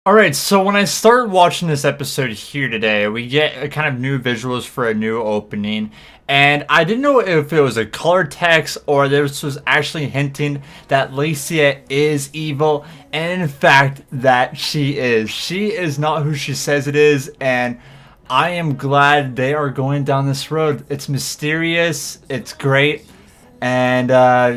Alright, so when I start watching this episode here today, we get a kind of new visuals for a new opening. And I didn't know if it was a color text or this was actually hinting that Lacia is evil. And in fact, that she is. She is not who she says it is. And I am glad they are going down this road. It's mysterious. It's great. And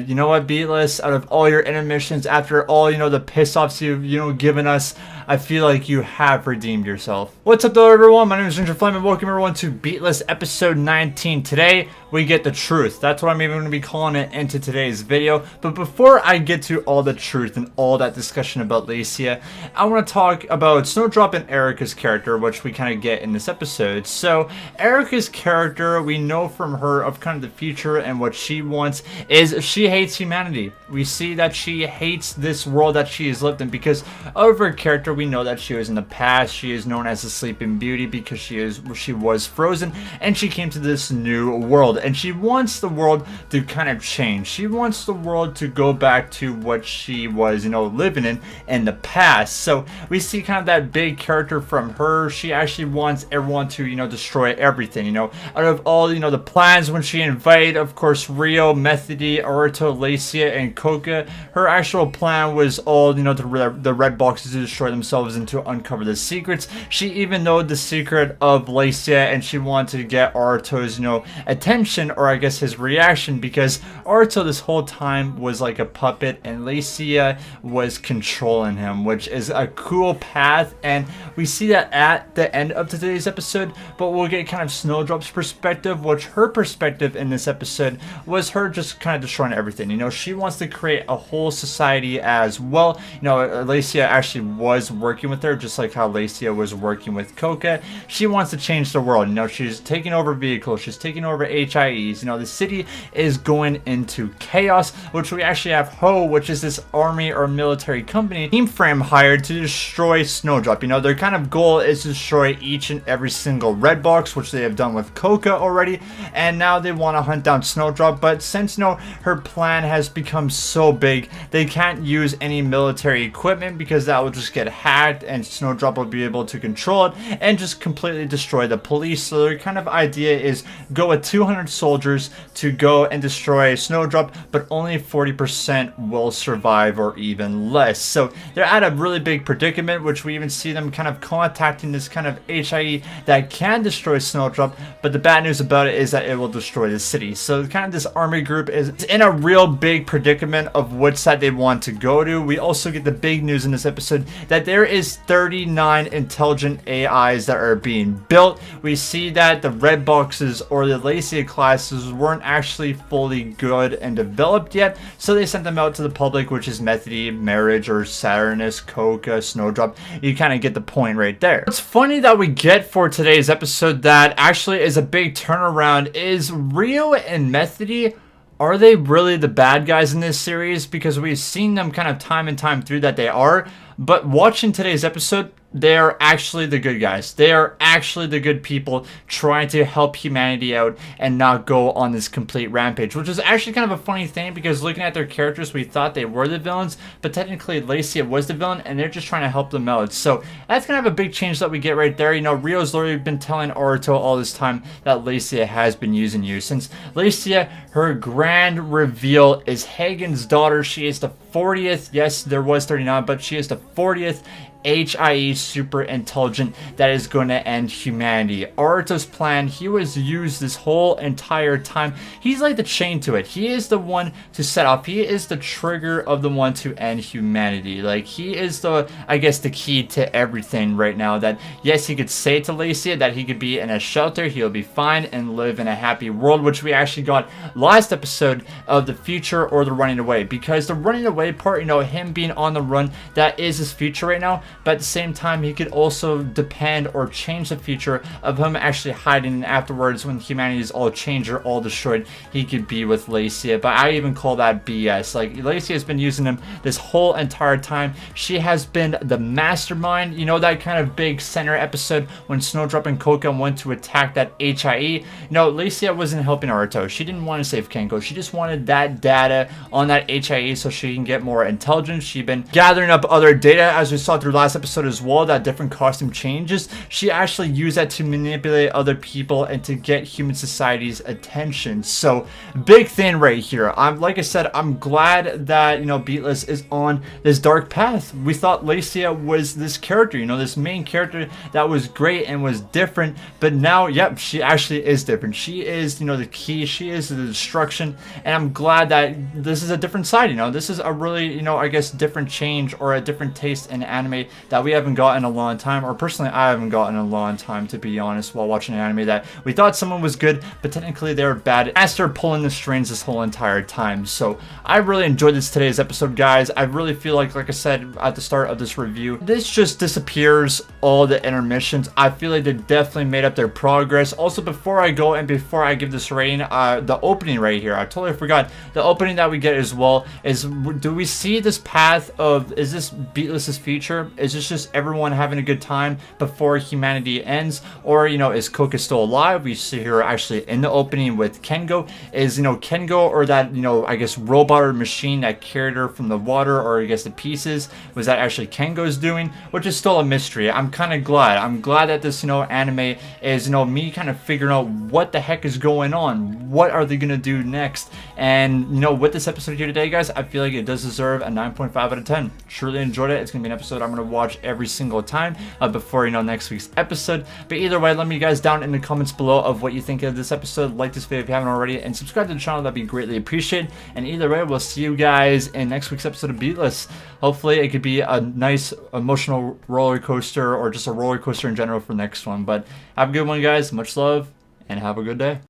you know what, Beatless, out of all your intermissions, after all, the piss-offs you've, given us, I feel like you have redeemed yourself. What's up, though, everyone? My name is Ginger Flame, and welcome everyone to Beatless episode 19. Today, we get the truth. That's what I'm even going to be calling it into today's video. But before I get to all the truth and all that discussion about Lacia, I want to talk about Snowdrop and Erica's character, which we kind of get in this episode. So, Erica's character, we know from her of kind of the future and what she wants is she hates humanity. We see that she hates this world that she has lived in because of her character. We know that she was in the past. She is known as the Sleeping Beauty because she was frozen and she came to this new world and she wants the world to kind of change. She wants the world to go back to what she was, living in the past. So we see kind of that big character from her. She actually wants everyone to, destroy everything, out of all, the plans when she invited, of course, Rio, Methody, Arato, Lacia, and Coca. Her actual plan was all, the red boxes to destroy themselves and to uncover the secrets. She even knew the secret of Lacia and she wanted to get Arato's, attention, or I guess his reaction, because Arato this whole time was like a puppet and Lacia was controlling him, which is a cool path. And we see that at the end of today's episode, but we'll get kind of Snowdrop's perspective, which her perspective in this episode was her just kind of destroying everything. She wants to create a whole society as well. Lacia actually was working with her, just like how Lacia was working with Coca. She wants to change the world. She's taking over vehicles, she's taking over HIES. The city is going into chaos, which we actually have Ho, which is this army or military company team frame hired to destroy Snowdrop. Their kind of goal is to destroy each and every single red box, which they have done with Coca already, and now they want to hunt down Snowdrop. But since her plan has become so big, they can't use any military equipment because that will just get hacked and Snowdrop will be able to control it and just completely destroy the police. So their kind of idea is go with 200 soldiers to go and destroy Snowdrop, but only 40% will survive or even less. So they're at a really big predicament, which we even see them kind of contacting this kind of HIE that can destroy Snowdrop, but the bad news about it is that it will destroy the city. So kind of this army group is in a real big predicament of which side they want to go to. We also get the big news in this episode that there is 39 intelligent AIs that are being built. We see that the red boxes or the Lacia classes weren't actually fully good and developed yet, so they sent them out to the public, which is Methody, Marriage, or Saturnus, Coca, Snowdrop. You kind of get the point right there. What's funny that we get for today's episode that actually is a big turnaround is Rio and Methody. Are they really the bad guys in this series? Because we've seen them kind of time and time through that they are. But watching today's episode, they are actually the good guys. They are actually the good people trying to help humanity out and not go on this complete rampage, which is actually kind of a funny thing because looking at their characters, we thought they were the villains, but technically Lacia was the villain and they're just trying to help them out. So that's kind of a big change that we get right there. Rio's literally been telling Arato all this time that Lacia has been using you. Since Lacia, her grand reveal is Hagen's daughter. She is the 40th, yes, there was 39, but she is the 40th HIE super intelligent that is going to end humanity. Arato's plan, he was used this whole entire time. He's like the chain to it. He is the one to set off. He is the trigger of the one to end humanity. Like, he is the, I guess, the key to everything right now. That, yes, he could say to Lacia that he could be in a shelter, he'll be fine and live in a happy world, which we actually got last episode of the future or the running away. Because the running away part, him being on the run, that is his future right now. But at the same time, he could also depend or change the future of him actually hiding, and afterwards when humanity is all changed or all destroyed, he could be with Lacia. But I even call that BS. Like, Lacia has been using him this whole entire time. She has been the mastermind. That kind of big center episode when Snowdrop and Coca went to attack that HIE. Lacia wasn't helping Arato. She didn't want to save Kenko. She just wanted that data on that HIE so she can get more intelligence. She's been gathering up other data, as we saw through last episode as well, that different costume changes. She actually used that to manipulate other people and to get human society's attention. So big thing right here. Like I said, I'm glad that, you know, Beatless is on this dark path. We thought Lacia was this character, you know, this main character that was great and was different, but now, yep, she actually is different. She is, you know, the key. She is the destruction, and I'm glad that this is a different side, you know. This is a really, you know, I guess different change or a different taste in anime that we haven't gotten in a long time, or personally I haven't gotten in a long time, to be honest, while watching an anime that we thought someone was good, but technically they were bad, as they're pulling the strings this whole entire time. So I really enjoyed today's episode, guys. I really feel like I said at the start of this review, this just disappears all the intermissions. I feel like they definitely made up their progress. Also, before I go and before I give this rating, the opening right here, I totally forgot the opening that we get as well is, do we see this path of, is this Beatless's future? Is this just everyone having a good time before humanity ends? Or, you know, is Coca still alive? We see her actually in the opening with Kengo. Is, you know, Kengo, or that, you know, I guess robot or machine that carried her from the water, or I guess the pieces, was that actually Kengo's doing? Which is still a mystery. I'm kind of glad. I'm glad that this, you know, anime is, you know, me kind of figuring out what the heck is going on. What are they gonna do next? And, you know, with this episode here today, guys, I feel like it does deserve a 9.5 out of 10. Truly enjoyed it. It's gonna be an episode I'm gonna watch every single time before, you know, next week's episode. But either way, let me guys down in the comments below of what you think of this episode. Like this video if you haven't already, and subscribe to the channel. That'd be greatly appreciated. And either way, we'll see you guys in next week's episode of Beatless. Hopefully it could be a nice emotional roller coaster, or just a roller coaster in general for next one. But have a good one, guys. Much love, and have a good day.